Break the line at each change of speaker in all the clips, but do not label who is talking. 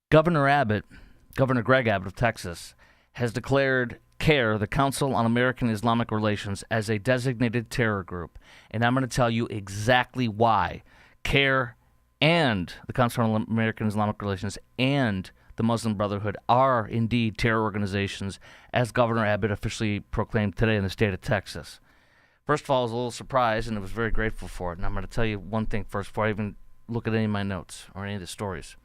Governor Greg Abbott of Texas, has declared CAIR, the Council on American Islamic Relations, as a designated terror group. And I'm going to tell you exactly why CAIR and the Council on American Islamic Relations and the Muslim Brotherhood are indeed terror organizations, as Governor Abbott officially proclaimed today in the state of Texas. First of all, I was a little surprised, and I was very grateful for it. And I'm going to tell you one thing first before I even look at any of my notes or any of the stories.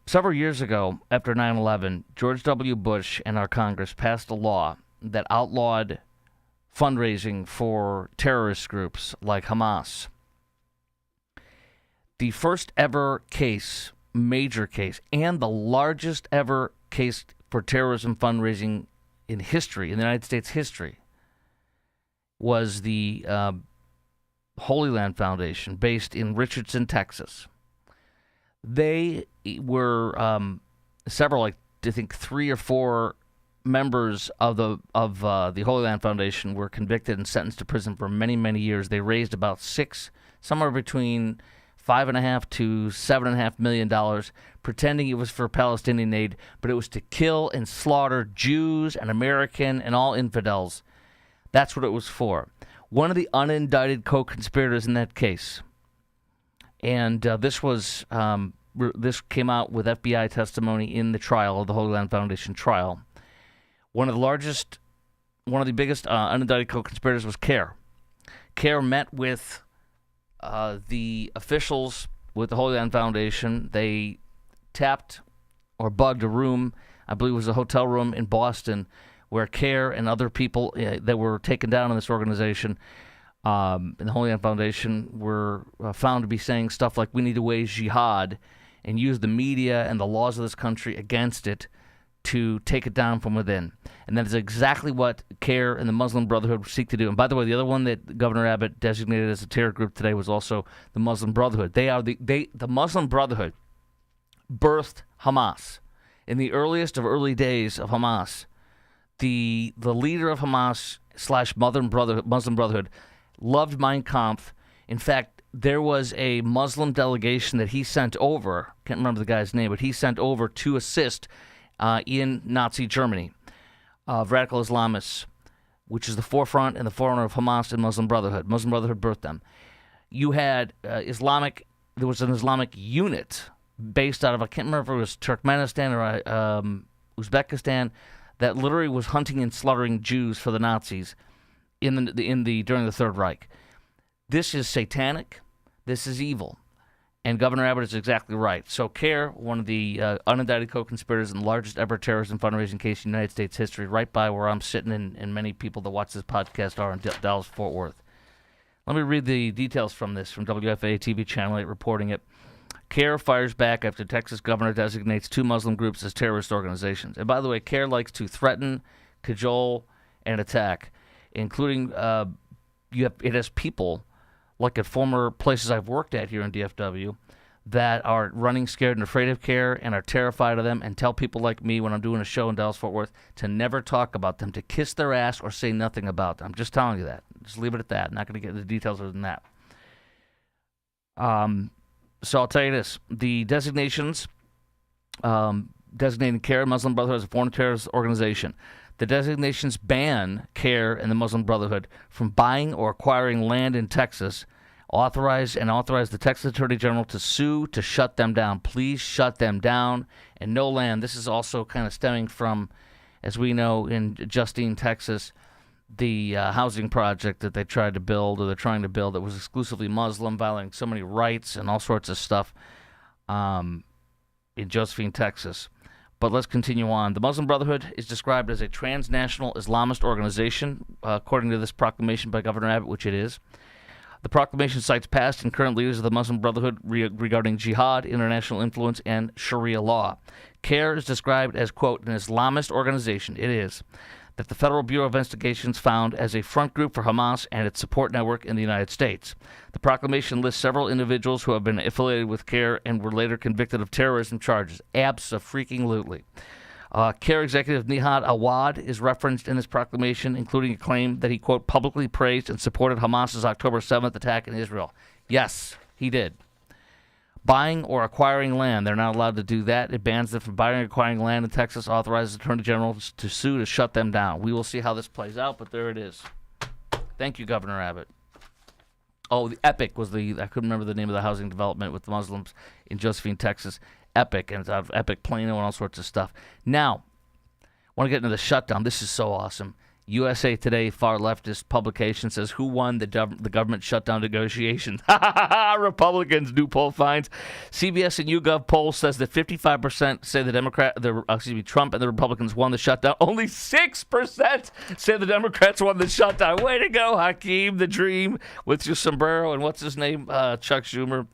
Several years ago, after 9/11, George W. Bush and our Congress passed a law that outlawed fundraising for terrorist groups like Hamas. The first ever case, major case, and the largest ever case for terrorism fundraising in history, in the United States history, was the Holy Land Foundation, based in Richardson, Texas. They were several, I think 3 or 4 members of the Holy Land Foundation were convicted and sentenced to prison for many, many years. They raised about somewhere between $5.5 to $7.5 million, pretending it was for Palestinian aid, but it was to kill and slaughter Jews and American and all infidels. That's what it was for. One of the unindicted co-conspirators in that case, and this came out with FBI testimony in the trial of the Holy Land Foundation trial. One of the biggest unindicted co-conspirators was CAIR. CAIR met with the officials with the Holy Land Foundation. They tapped or bugged a room, I believe it was a hotel room in Boston, where CAIR and other people that were taken down in this organization in the Holy Land Foundation were found to be saying stuff like, we need to wage jihad, and use the media and the laws of this country against it to take it down from within. And that is exactly what CAIR and the Muslim Brotherhood seek to do. And by the way, the other one that Governor Abbott designated as a terror group today was also the Muslim Brotherhood. The Muslim Brotherhood birthed Hamas. In the earliest of early days of Hamas, the leader of Hamas / Muslim Brotherhood loved Mein Kampf. In fact, there was a Muslim delegation that he sent over, can't remember the guy's name, but he sent over to assist in Nazi Germany of radical Islamists, which is the forefront and the forerunner of Hamas and Muslim Brotherhood. Muslim Brotherhood birthed them. You had there was an Islamic unit based out of, I can't remember if it was Turkmenistan or Uzbekistan, that literally was hunting and slaughtering Jews for the Nazis during the Third Reich. This is satanic. This is evil. And Governor Abbott is exactly right. So CAIR, one of the unindicted co-conspirators in the largest ever terrorism fundraising case in United States history, right by where I'm sitting and many people that watch this podcast are in Dallas-Fort Worth. Let me read the details from this, from WFA TV Channel 8 reporting it. CAIR fires back after Texas governor designates 2 Muslim groups as terrorist organizations. And by the way, CAIR likes to threaten, cajole, and attack, including it has people like at former places I've worked at here in DFW that are running scared and afraid of CAIR and are terrified of them, and tell people like me when I'm doing a show in Dallas-Fort Worth to never talk about them, to kiss their ass or say nothing about them. I'm just telling you that. Just leave it at that. I'm not going to get into the details other than that. So I'll tell you this. The designations designating CAIR, Muslim Brotherhood, as a foreign terrorist organization. The designations ban CAIR and the Muslim Brotherhood from buying or acquiring land in Texas, authorize the Texas Attorney General to sue to shut them down. Please shut them down. And no land. This is also kind of stemming from, as we know, in Justine, Texas, the housing project that they tried to build, or they're trying to build, that was exclusively Muslim, violating so many rights and all sorts of stuff in Josephine, Texas. But let's continue on. The Muslim Brotherhood is described as a transnational Islamist organization, according to this proclamation by Governor Abbott, which it is. The proclamation cites past and current leaders of the Muslim Brotherhood regarding jihad, international influence, and Sharia law. CAIR is described as, quote, an Islamist organization. It is. That the Federal Bureau of Investigations found as a front group for Hamas and its support network in the United States. The proclamation lists several individuals who have been affiliated with CAIR and were later convicted of terrorism charges. Abso-freaking-lutely. CAIR executive Nihad Awad is referenced in this proclamation, including a claim that he, quote, publicly praised and supported Hamas's October 7th attack in Israel. Yes, he did. Buying or acquiring land, they're not allowed to do that. It bans them from buying or acquiring land in Texas, authorizes the Attorney General to sue to shut them down. We will see how this plays out, but there it is. Thank you, Governor Abbott. Oh, the Epic was I couldn't remember the name of the housing development with the Muslims in Josephine, Texas. Epic, and it's out of Epic Plano and all sorts of stuff. Now, I want to get into the shutdown. This is so awesome. USA Today, far leftist publication, says, who won the government shutdown negotiations? Republicans, new poll finds. CBS and YouGov poll says that 55% say Trump and the Republicans won the shutdown. Only 6% say the Democrats won the shutdown. Way to go, Hakeem, the dream, with your sombrero, and what's his name? Chuck Schumer.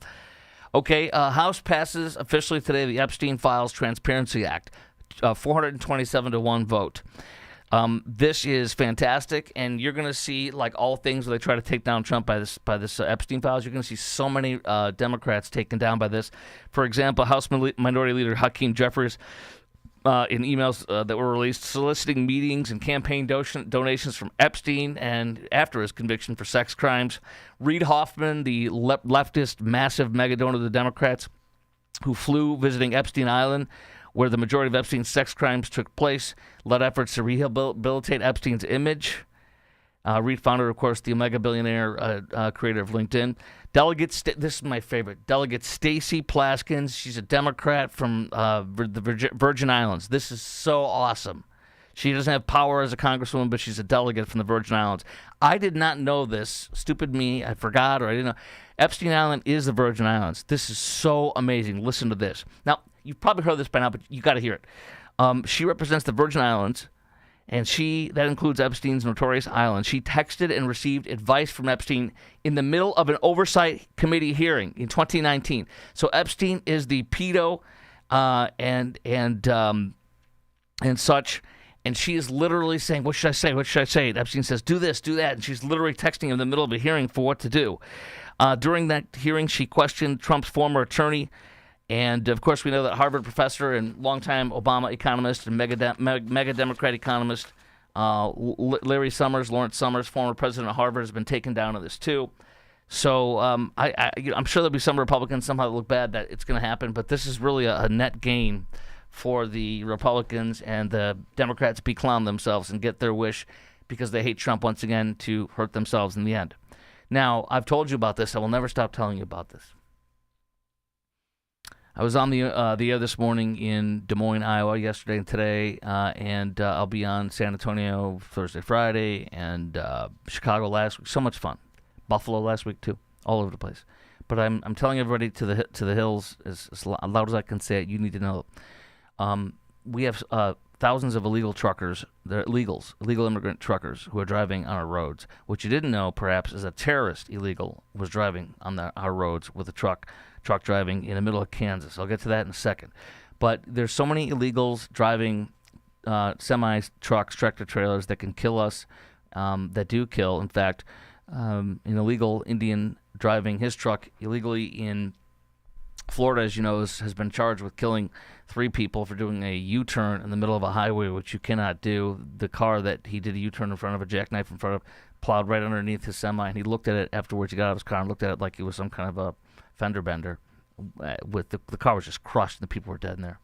Okay, House passes officially today the Epstein Files Transparency Act, 427 to 1 vote. This is fantastic, and you're going to see, like all things where they try to take down Trump by this Epstein Files, you're going to see so many Democrats taken down by this. For example, House Minority Leader Hakeem Jeffries, in emails that were released, soliciting meetings and campaign donations from Epstein and after his conviction for sex crimes. Reid Hoffman, the leftist massive mega donor to the Democrats, who flew visiting Epstein Island, where the majority of Epstein's sex crimes took place, led efforts to rehabilitate Epstein's image. Reid founded, of course, the Omega billionaire creator of LinkedIn. This is my favorite. Delegate Stacey Plaskins. She's a Democrat from the Virgin Islands. This is so awesome. She doesn't have power as a congresswoman, but she's a delegate from the Virgin Islands. I did not know this. Stupid me. I forgot, or I didn't know. Epstein Island is the Virgin Islands. This is so amazing. Listen to this. Now, you've probably heard this by now, but you got to hear it. She represents the Virgin Islands, and that includes Epstein's notorious island. She texted and received advice from Epstein in the middle of an oversight committee hearing in 2019. So Epstein is the pedo and such. And she is literally saying, what should I say? What should I say? And Epstein says, do this, do that. And she's literally texting him in the middle of a hearing for what to do. During that hearing, she questioned Trump's former attorney. And, of course, we know that Harvard professor and longtime Obama economist and mega Democrat economist Lawrence Summers, former president of Harvard, has been taken down on this, too. So I'm sure there'll be some Republicans somehow that look bad that it's going to happen. But this is really a net gain for the Republicans, and the Democrats beclown themselves and get their wish because they hate Trump once again to hurt themselves in the end. Now, I've told you about this. I will never stop telling you about this. I was on the air this morning in Des Moines, Iowa, yesterday and today, and I'll be on San Antonio Thursday, Friday, and Chicago last week. So much fun. Buffalo last week too. All over the place. But I'm telling everybody to the hills as loud as I can say it. You need to know. We have thousands of illegal truckers, illegal immigrant truckers who are driving on our roads. What you didn't know, perhaps, is a terrorist illegal was driving on our roads with a truck driving in the middle of Kansas. I'll get to that in a second. But there's so many illegals driving semi-trucks, tractor-trailers that can kill us, that do kill. In fact, an illegal Indian driving his truck illegally in Florida, as you know, has been charged with killing 3 people for doing a U-turn in the middle of a highway, which you cannot do. The car that he did a U-turn in front of, a jackknife in front of, plowed right underneath his semi, and he looked at it afterwards. He got out of his car and looked at it like it was some kind of a fender bender. With the car was just crushed, and the people were dead in there.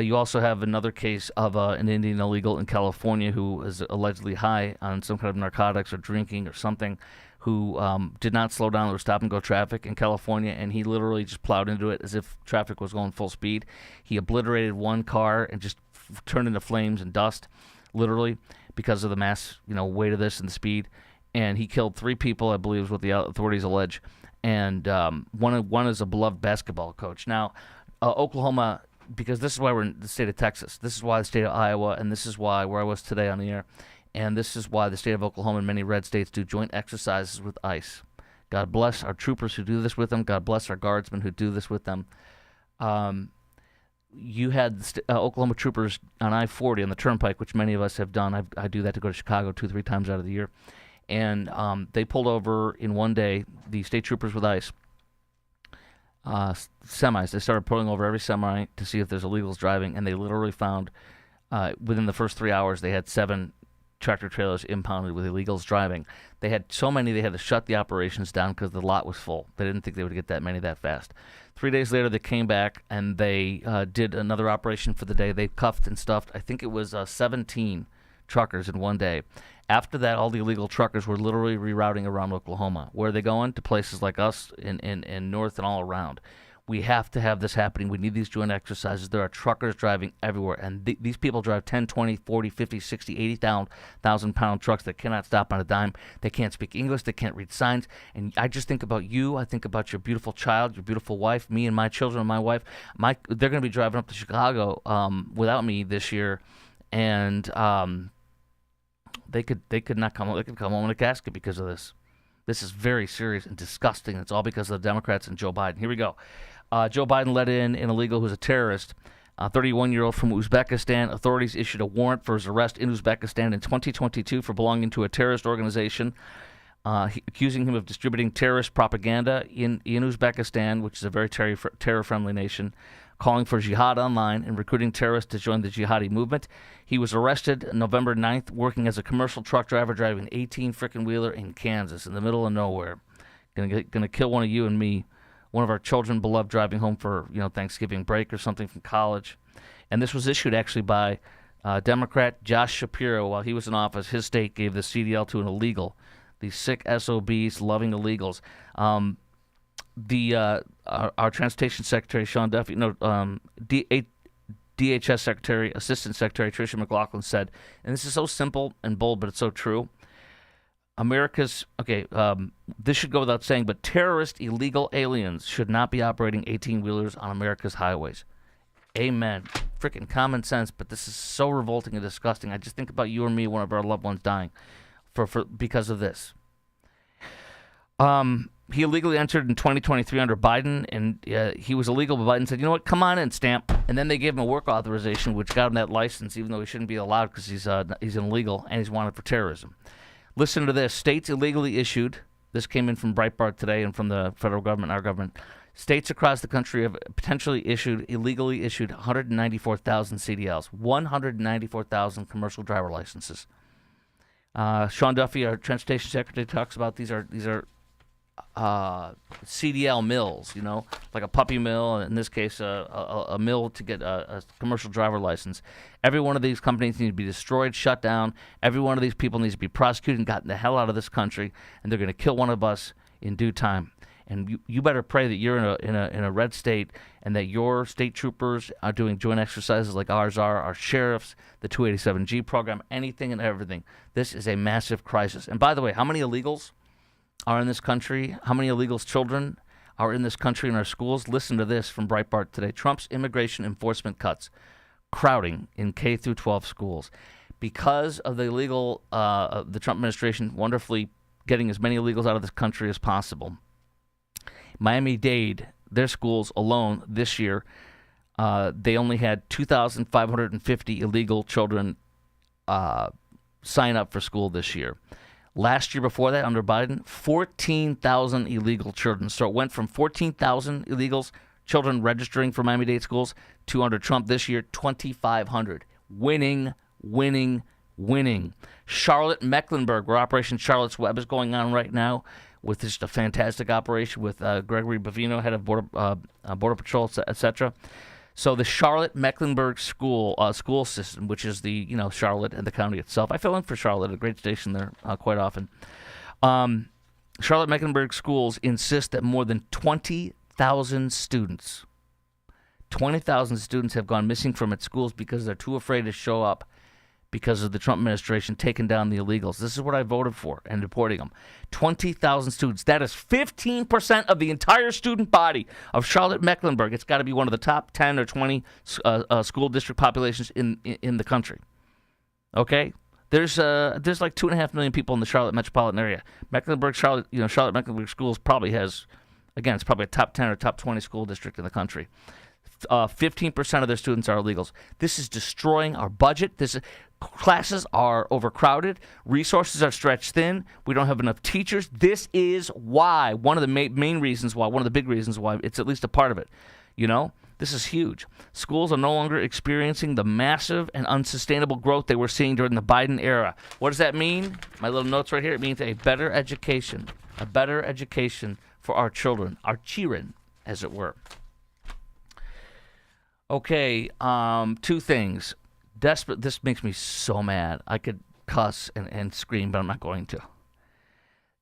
You also have another case of an Indian illegal in California who is allegedly high on some kind of narcotics or drinking or something, who did not slow down. There was stop-and-go traffic in California, and he literally just plowed into it as if traffic was going full speed. He obliterated one car and just turned into flames and dust, literally, because of the mass weight of this and the speed. And he killed 3 people, I believe is what the authorities allege. And one is a beloved basketball coach. Now, Oklahoma, because this is why we're in the state of Texas, this is why the state of Iowa, and this is why where I was today on the air, and this is why the state of Oklahoma and many red states do joint exercises with ICE. God bless our troopers who do this with them. God bless our guardsmen who do this with them. You had Oklahoma troopers on I-40 on the Turnpike, which many of us have done. I do that to go to Chicago 2-3 times out of the year. And they pulled over in one day, the state troopers with ICE, semis. They started pulling over every semi to see if there's illegals driving, and they literally found within the first 3 hours they had 7 tractor-trailers impounded with illegals driving. They had so many they had to shut the operations down because the lot was full. They didn't think they would get that many that fast. 3 days later, they came back, and they did another operation for the day. They cuffed and stuffed, I think it was 17 truckers in one day. After that, all the illegal truckers were literally rerouting around Oklahoma. Where are they going? To places like us in north and all around. We have to have this happening. We need these joint exercises. There are truckers driving everywhere, and these people drive 10, 20, 40, 50, 60, 80,000-pound trucks that cannot stop on a dime. They can't speak English. They can't read signs. And I just think about you. I think about your beautiful child, your beautiful wife, me and my children and my wife. They're going to be driving up to Chicago without me this year, and they could not come. They could come home in a casket because of this. This is very serious and disgusting. It's all because of the Democrats and Joe Biden. Here we go. Joe Biden let in an illegal who's a terrorist, a 31-year-old from Uzbekistan. Authorities issued a warrant for his arrest in Uzbekistan in 2022 for belonging to a terrorist organization, accusing him of distributing terrorist propaganda in Uzbekistan, which is a very terror-friendly nation, calling for jihad online and recruiting terrorists to join the jihadi movement. He was arrested November 9th working as a commercial truck driver driving an 18-wheeler in Kansas in the middle of nowhere. Gonna kill one of you and me, one of our children, beloved, driving home for Thanksgiving break or something from college. And this was issued actually by Democrat Josh Shapiro while he was in office. His state gave the CDL to an illegal. These sick SOBs, loving illegals. Our Transportation Secretary, Sean Duffy, DHS Secretary, Assistant Secretary Tricia McLaughlin said, and this is so simple and bold, but it's so true. This should go without saying, but terrorist illegal aliens should not be operating 18-wheelers on America's highways. Amen. Freaking common sense, but this is so revolting and disgusting. I just think about you or me, one of our loved ones dying because of this. He illegally entered in 2023 under Biden, and he was illegal, but Biden said, you know what, come on in, stamp. And then they gave him a work authorization, which got him that license, even though he shouldn't be allowed because he's illegal and he's wanted for terrorism. Listen to this. States illegally issued, this came in from Breitbart today and from the federal government, our government, states across the country have illegally issued 194,000 CDLs, 194,000 commercial driver licenses. Sean Duffy, our Transportation Secretary, talks about these are CDL mills, like a puppy mill, in this case, a mill to get a commercial driver license. Every one of these companies needs to be destroyed, shut down. Every one of these people needs to be prosecuted and gotten the hell out of this country, and they're going to kill one of us in due time. And you better pray that you're in a red state and that your state troopers are doing joint exercises like ours are, our sheriffs, the 287G program, anything and everything. This is a massive crisis. And by the way, how many illegals are in this country? How many illegals' children are in this country in our schools? Listen to this from Breitbart today. Trump's immigration enforcement cuts, crowding in K through 12 schools. Because of the the Trump administration wonderfully getting as many illegals out of this country as possible, Miami-Dade, their schools alone this year, they only had 2,550 illegal children sign up for school this year. Last year before that, under Biden, 14,000 illegal children. So it went from 14,000 illegals, children registering for Miami-Dade schools, to under Trump this year, 2,500. Winning. Charlotte, Mecklenburg, where Operation Charlotte's Web is going on right now, with just a fantastic operation with Gregory Bavino, head of Border Patrol, etc. So the Charlotte Mecklenburg school system, which is the Charlotte and the county itself. I fill in for Charlotte, a great station there quite often. Charlotte Mecklenburg schools insist that more than 20,000 students have gone missing from its schools because they're too afraid to show up because of the Trump administration taking down the illegals. This is what I voted for and deporting them. 20,000 students. That is 15% of the entire student body of Charlotte-Mecklenburg. It's got to be one of the top 10 or 20 school district populations in the country. Okay? There's like 2.5 million people in the Charlotte metropolitan area. Charlotte-Mecklenburg schools probably has, again, it's probably a top 10 or top 20 school district in the country. 15% of their students are illegals. This is destroying our budget. Classes are overcrowded. Resources are stretched thin. We don't have enough teachers. This is why, one of the main reasons why, one of the big reasons why, it's at least a part of it. You know, this is huge. Schools are no longer experiencing the massive and unsustainable growth they were seeing during the Biden era. What does that mean? My little notes right here. It means a better education for our children, as it were. Okay, two things. This makes me so mad. I could cuss and scream, but I'm not going to.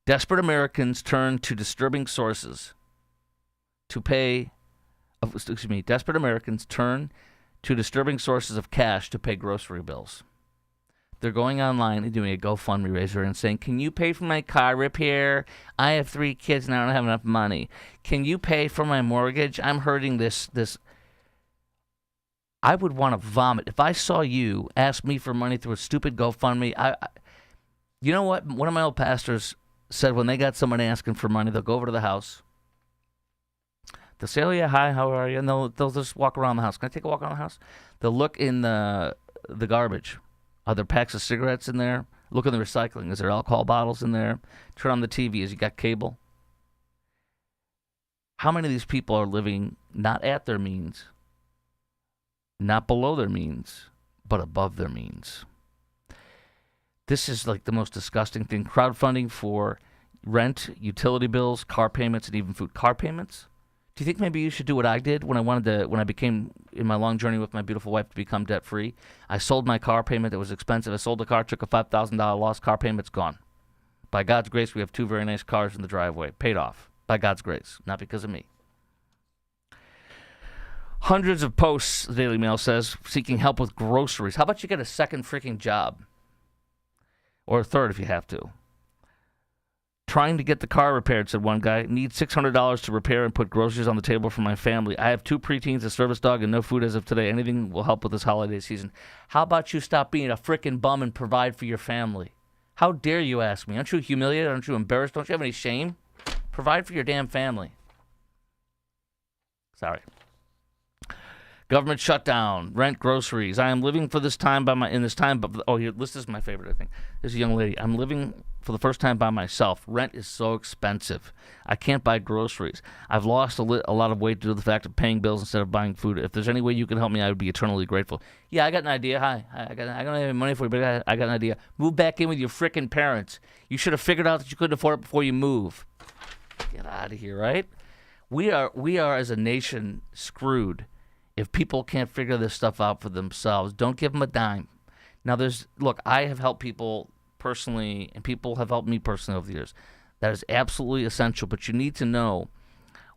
Desperate Americans turn to disturbing sources to pay. Desperate Americans turn to disturbing sources of cash to pay grocery bills. They're going online and doing a GoFundMe raiser and saying, "Can you pay for my car repair? I have 3 kids and I don't have enough money. Can you pay for my mortgage? I'm hurting this." I would want to vomit if I saw you ask me for money through a stupid GoFundMe. You know what? One of my old pastors said when they got someone asking for money, they'll go over to the house. They'll say, "Oh yeah, hi, how are you?" And they'll just walk around the house. "Can I take a walk around the house?" They'll look in the garbage. Are there packs of cigarettes in there? Look in the recycling. Is there alcohol bottles in there? Turn on the TV. Has you got cable? How many of these people are living not at their means, not below their means, but above their means? This is like the most disgusting thing. Crowdfunding for rent, utility bills, car payments, and even food. Car payments? Do you think maybe you should do what I did when I became, in my long journey with my beautiful wife, to become debt-free? I sold my car payment that was expensive. I sold the car, took a $5,000 loss. Car payment's gone. By God's grace, we have 2 very nice cars in the driveway. Paid off. By God's grace. Not because of me. Hundreds of posts, the Daily Mail says, seeking help with groceries. How about you get a second freaking job? Or a third if you have to. Trying to get the car repaired, said one guy. Need $600 to repair and put groceries on the table for my family. I have 2 preteens, a service dog, and no food as of today. Anything will help with this holiday season. How about you stop being a frickin' bum and provide for your family? How dare you ask me? Aren't you humiliated? Aren't you embarrassed? Don't you have any shame? Provide for your damn family. Sorry. Government shutdown, rent, groceries. I am living for this time here, this is my favorite, I think. There's a young lady. I'm living for the first time by myself. Rent is so expensive. I can't buy groceries. I've lost a lot of weight due to the fact of paying bills instead of buying food. If there's any way you can help me, I would be eternally grateful. Yeah, I got an idea. Hi. I don't have any money for you, but I got an idea. Move back in with your frickin' parents. You should have figured out that you couldn't afford it before you move. Get out of here, right? We are as a nation screwed. If people can't figure this stuff out for themselves, don't give them a dime. Now, I have helped people personally, and people have helped me personally over the years. That is absolutely essential, but you need to know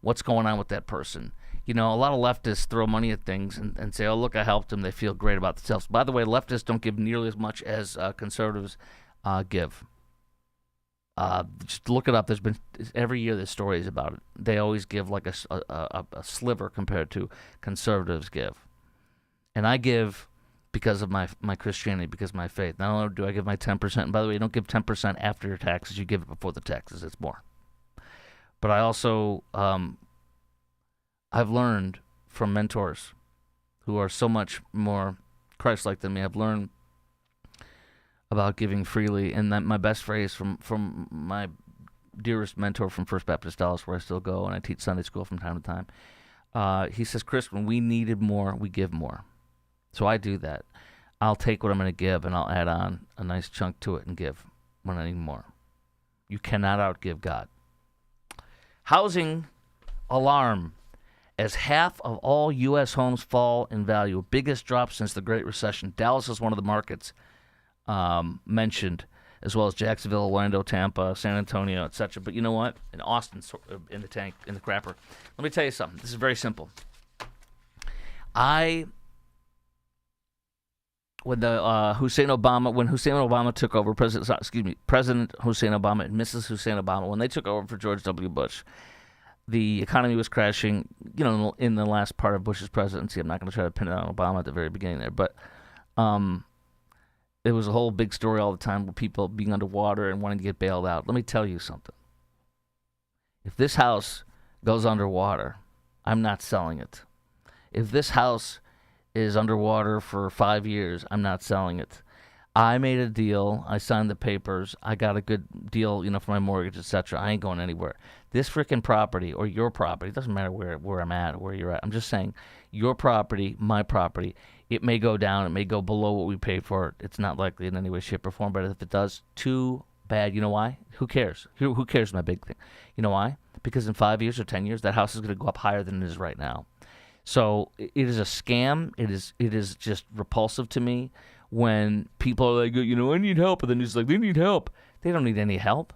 what's going on with that person. You know, a lot of leftists throw money at things and say, "Oh, look, I helped them." They feel great about themselves. By the way, leftists don't give nearly as much as conservatives give. Just look it up. There's been every year there's stories about it. They always give like a sliver compared to conservatives give. And I give because of my Christianity, because of my faith. Not only do I give my 10%, and by the way, you don't give 10% after your taxes. You give it before the taxes. It's more. But I also, I've learned from mentors who are so much more Christ-like than me. I've learned about giving freely, and that my best phrase from my dearest mentor from First Baptist Dallas, where I still go and I teach Sunday school from time to time. He says, "Chris, when we needed more, we give more." So I do that. I'll take what I'm going to give and I'll add on a nice chunk to it and give when I need more. You cannot outgive God. Housing alarm. As half of all U.S. homes fall in value, biggest drop since the Great Recession. Dallas is one of the markets mentioned, as well as Jacksonville, Orlando, Tampa, San Antonio, etc. But you know what? In Austin, in the crapper. Let me tell you something. This is very simple. When Hussein Obama took over, President Hussein Obama and Mrs. Hussein Obama, when they took over for George W. Bush, the economy was crashing, in the last part of Bush's presidency. I'm not going to try to pin it on Obama at the very beginning there, but there was a whole big story all the time with people being underwater and wanting to get bailed out. Let me tell you something. If this house goes underwater, I'm not selling it. If this house is underwater for 5 years, I'm not selling it. I made a deal. I signed the papers. I got a good deal, for my mortgage, etc. I ain't going anywhere. This freaking property or your property, it doesn't matter where I'm at or where you're at. I'm just saying, your property, my property, it may go down. It may go below what we paid for it. It's not likely in any way, shape, or form. But if it does, too bad. You know why? Who cares? Who cares is my big thing. You know why? Because in 5 years or 10 years, that house is going to go up higher than it is right now. So it is a scam. It is just repulsive to me when people are like, I need help. And then it's like, they need help. They don't need any help.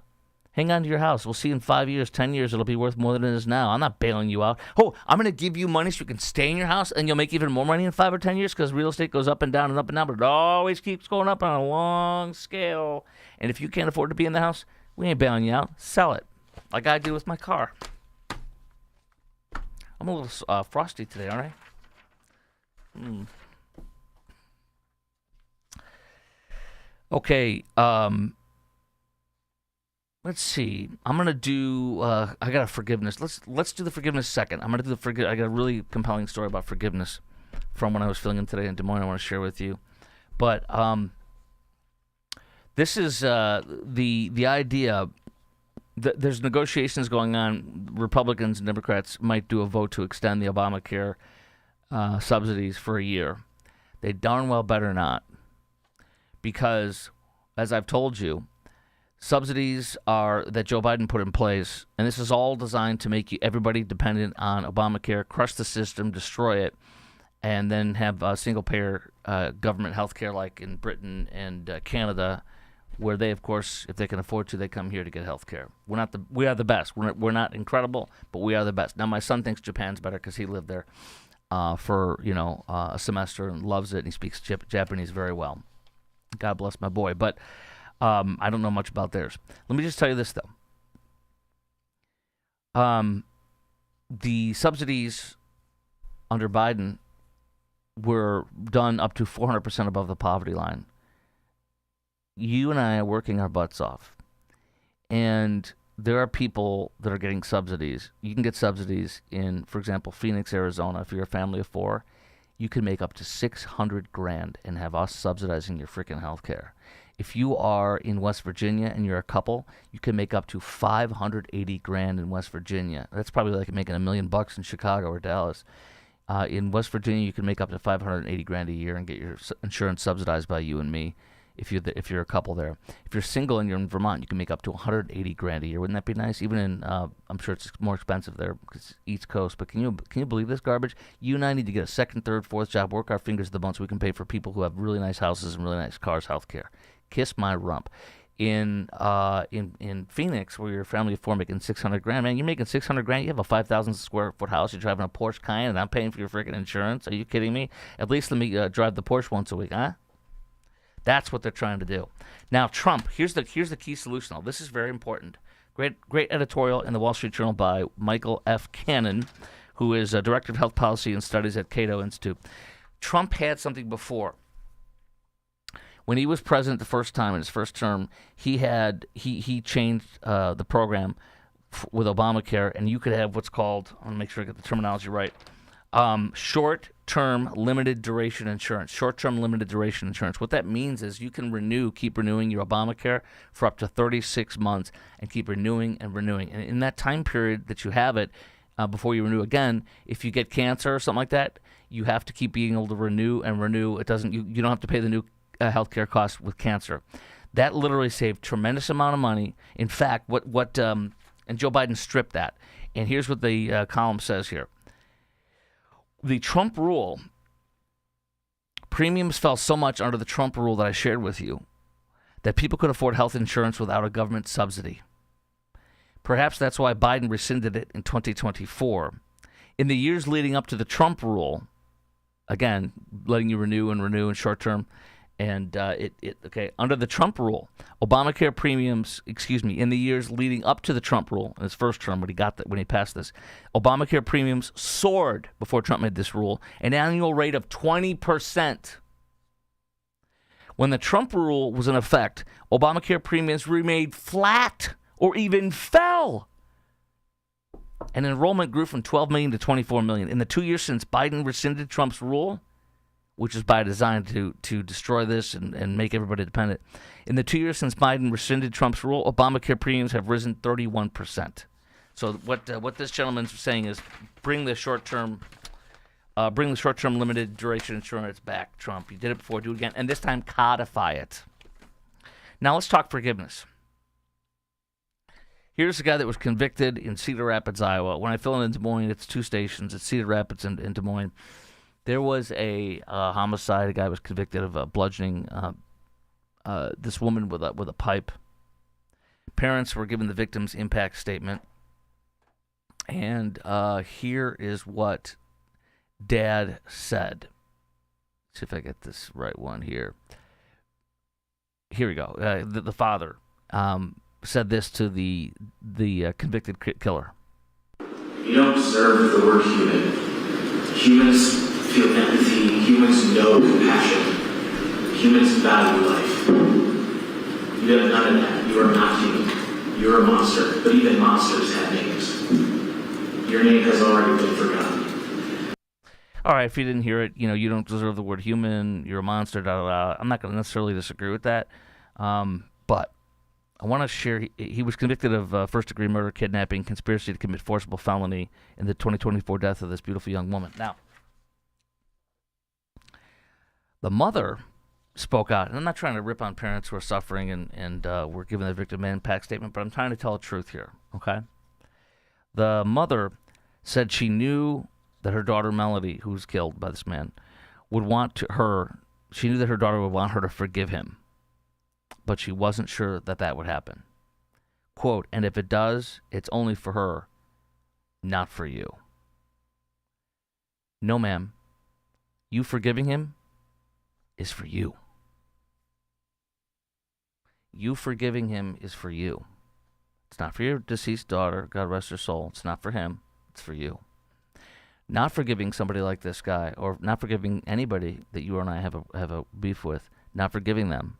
Hang on to your house. We'll see in 5 years, 10 years, it'll be worth more than it is now. I'm not bailing you out. Oh, I'm going to give you money so you can stay in your house and you'll make even more money in 5 or 10 years because real estate goes up and down and up and down, but it always keeps going up on a long scale. And if you can't afford to be in the house, we ain't bailing you out. Sell it, like I do with my car. I'm a little frosty today, aren't I? Okay, let's see. I'm gonna do. I got a forgiveness. Let's do the forgiveness second. I'm gonna do the I got a really compelling story about forgiveness from when I was filling in today in Des Moines. I want to share with you, but this is the idea. There's negotiations going on. Republicans and Democrats might do a vote to extend the Obamacare subsidies for a year. They darn well better not. Because, as I've told you, subsidies that Joe Biden put in place, and this is all designed to make everybody dependent on Obamacare, crush the system, destroy it, and then have single-payer government health care like in Britain and Canada, where they, of course, if they can afford to, they come here to get health care. We are the best. We're not incredible, but we are the best. Now, my son thinks Japan's better because he lived there for a semester and loves it, and he speaks Japanese very well. God bless my boy. But I don't know much about theirs. Let me just tell you this, though. The subsidies under Biden were done up to 400% above the poverty line. You and I are working our butts off. And there are people that are getting subsidies. You can get subsidies in, for example, Phoenix, Arizona. If you're a family of four, you can make up to $600,000 and have us subsidizing your freaking health care. If you are in West Virginia and you're a couple, you can make up to $580,000 in West Virginia. That's probably like making $1 million in Chicago or Dallas. In West Virginia, you can make up to $580,000 a year and get your insurance subsidized by you and me. If you're a couple there. If you're single and you're in Vermont, you can make up to $180,000 a year. Wouldn't that be nice? Even in, I'm sure it's more expensive there because it's East Coast. But can you believe this garbage? You and I need to get a second, third, fourth job, work our fingers to the bone so we can pay for people who have really nice houses and really nice cars, health care. Kiss my rump. In Phoenix, where you're a family of four making $600,000, man, you're making $600,000. You have a 5,000 square foot house. You're driving a Porsche Cayenne, and I'm paying for your freaking insurance. Are you kidding me? At least let me drive the Porsche once a week, huh? That's what they're trying to do. Now, Trump, here's the key solution. Now, this is very important. Great editorial in the Wall Street Journal by Michael F. Cannon, who is a director of health policy and studies at Cato Institute. Trump had something before. When he was president the first time in his first term, he changed the program with Obamacare, and you could have what's called, I want to make sure I get the terminology right, short-term limited duration insurance. Short-term limited duration insurance. What that means is you can keep renewing your Obamacare for up to 36 months and keep renewing and renewing. And in that time period that you have it, before you renew again, if you get cancer or something like that, you have to keep being able to renew and renew. It doesn't. You don't have to pay the new healthcare costs with cancer. That literally saved tremendous amount of money. In fact, and Joe Biden stripped that. And here's what the column says here. The Trump rule, premiums fell so much under the Trump rule that I shared with you that people could afford health insurance without a government subsidy. Perhaps that's why Biden rescinded it in 2024. In the years leading up to the Trump rule, again, letting you renew and short term, and under the Trump rule, Obamacare premiums, in the years leading up to the Trump rule, in his first term when he passed this, Obamacare premiums soared before Trump made this rule, an annual rate of 20%. When the Trump rule was in effect, Obamacare premiums remained flat or even fell. And enrollment grew from 12 million to 24 million. In the 2 years since Biden rescinded Trump's rule, which is by design to destroy this and make everybody dependent. In the 2 years since Biden rescinded Trump's rule, Obamacare premiums have risen 31%. So what this gentleman's saying is bring the short-term limited duration insurance back, Trump. You did it before, do it again, and this time codify it. Now let's talk forgiveness. Here's a guy that was convicted in Cedar Rapids, Iowa. When I fill in Des Moines, it's 2 stations. It's Cedar Rapids and Des Moines. There was a homicide. A guy was convicted of bludgeoning this woman with a pipe. Parents were given the victim's impact statement. And here is what Dad said. Let's see if I get this right one here. Here we go. The father said this to the convicted killer.
You don't deserve the word human. Humans feel empathy. Humans know compassion. Humans value life. You have none of that. You are not human. You're a monster. But even monsters have names. Your name has already been forgotten.
All right, if you didn't hear it, you don't deserve the word human. You're a monster. Da, da, da. I'm not going to necessarily disagree with that, but I want to share. He was convicted of first-degree murder, kidnapping, conspiracy to commit forcible felony in the 2024 death of this beautiful young woman. Now, the mother spoke out, and I'm not trying to rip on parents who are suffering and were given the victim impact statement, but I'm trying to tell the truth here, okay? The mother said she knew that her daughter Melody, who was killed by this man, she knew that her daughter would want her to forgive him, but she wasn't sure that would happen. Quote, and if it does, it's only for her, not for you. No, ma'am. You forgiving him is for you. You forgiving him is for you. It's not for your deceased daughter, God rest her soul. It's not for him. It's for you. Not forgiving somebody like this guy, or not forgiving anybody that you and I have a beef with, not forgiving them,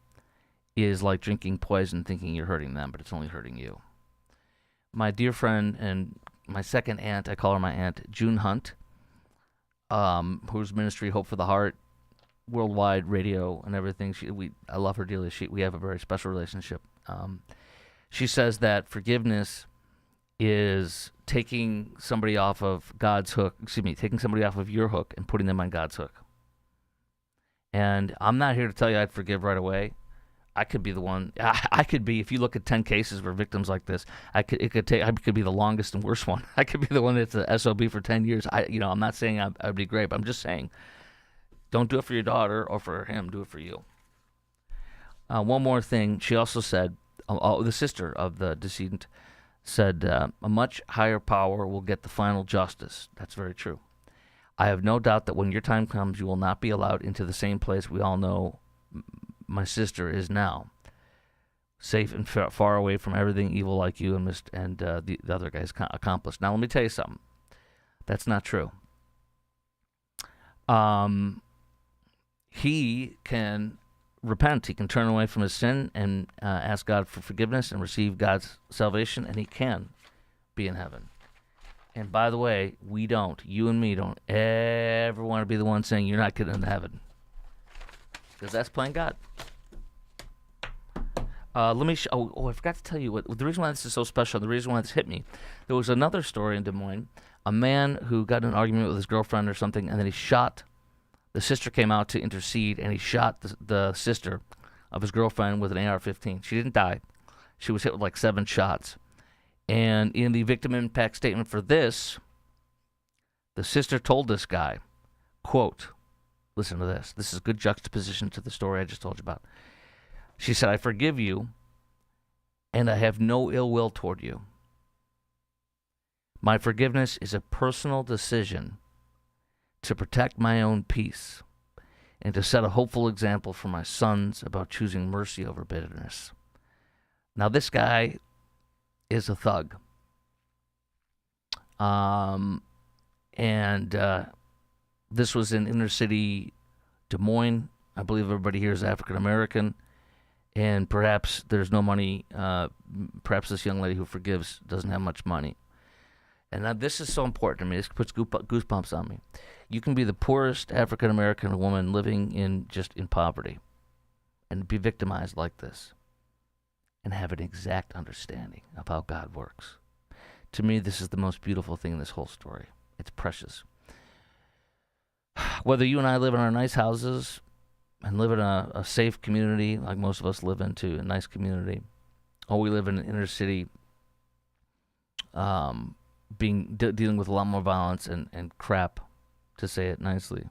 is like drinking poison thinking you're hurting them, but it's only hurting you. My dear friend and my second aunt, I call her my aunt, June Hunt, whose ministry, Hope for the Heart, worldwide radio and everything. I love her dearly. We have a very special relationship. She says that forgiveness is taking somebody off of God's hook, taking somebody off of your hook and putting them on God's hook. And I'm not here to tell you I'd forgive right away. I could be the one. I could be. If you look at 10 cases where victims like this, I could be the longest and worst one. I could be the one that's a SOB for 10 years. I'm not saying I'd be great, but I'm just saying, don't do it for your daughter or for him. Do it for you. One more thing. She also said, the sister of the decedent said, a much higher power will get the final justice. That's very true. I have no doubt that when your time comes, you will not be allowed into the same place we all know my sister is now, safe and far away from everything evil like you and the other guys accomplished. Now, let me tell you something. That's not true. He can repent. He can turn away from his sin and ask God for forgiveness and receive God's salvation, and he can be in heaven. And by the way, you and me don't ever want to be the one saying you're not getting into heaven, because that's playing God. Let me I forgot to tell you what the reason why this is so special, the reason why this hit me. There was another story in Des Moines, a man who got in an argument with his girlfriend or something, and then he shot. The sister came out to intercede, and he shot the sister of his girlfriend with an AR-15. She didn't die. She was hit with like 7 shots. And in the victim impact statement for this, the sister told this guy, quote, listen to this. This is good juxtaposition to the story I just told you about. She said, I forgive you, and I have no ill will toward you. My forgiveness is a personal decision to protect my own peace and to set a hopeful example for my sons about choosing mercy over bitterness. Now, this guy is a thug. This was in inner city Des Moines. I believe everybody here is African American, and perhaps there's no money. Perhaps this young lady who forgives doesn't have much money. And now this is so important to me. This puts goosebumps on me. You can be the poorest African American woman living in poverty and be victimized like this and have an exact understanding of how God works. To me, this is the most beautiful thing in this whole story. It's precious. Whether you and I live in our nice houses and live in a safe community like most of us live into, a nice community, or we live in an inner city dealing with a lot more violence and crap, to say it nicely,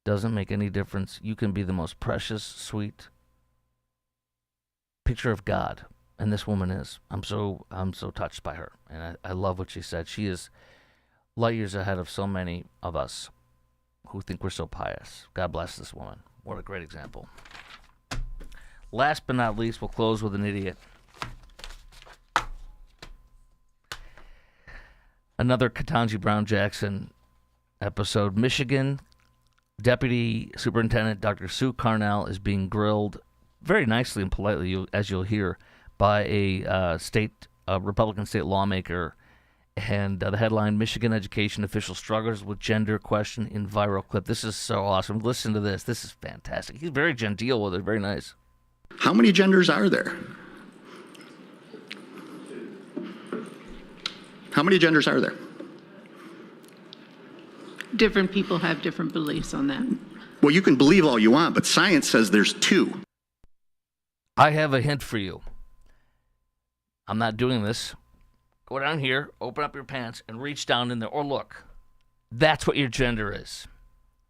doesn't make any difference. You can be the most precious, sweet picture of God, and this woman is. I'm so touched by her, and I love what she said. She is light years ahead of so many of us who think we're so pious. God bless this woman. What a great example. Last but not least, we'll close with an idiot. Another Ketanji Brown Jackson episode. Michigan Deputy Superintendent Dr. Sue Carnell is being grilled very nicely and politely, as you'll hear, by a Republican state lawmaker. And the headline, Michigan education official struggles with gender question in viral clip. This is so awesome. Listen to this. This is fantastic. He's very genteel with it. Very nice.
How many genders are there? How many genders are there?
Different people have different beliefs on that.
Well, you can believe all you want, but science says there's 2.
I have a hint for you. I'm not doing this. Go down here, open up your pants, and reach down in there. Or look, that's what your gender is.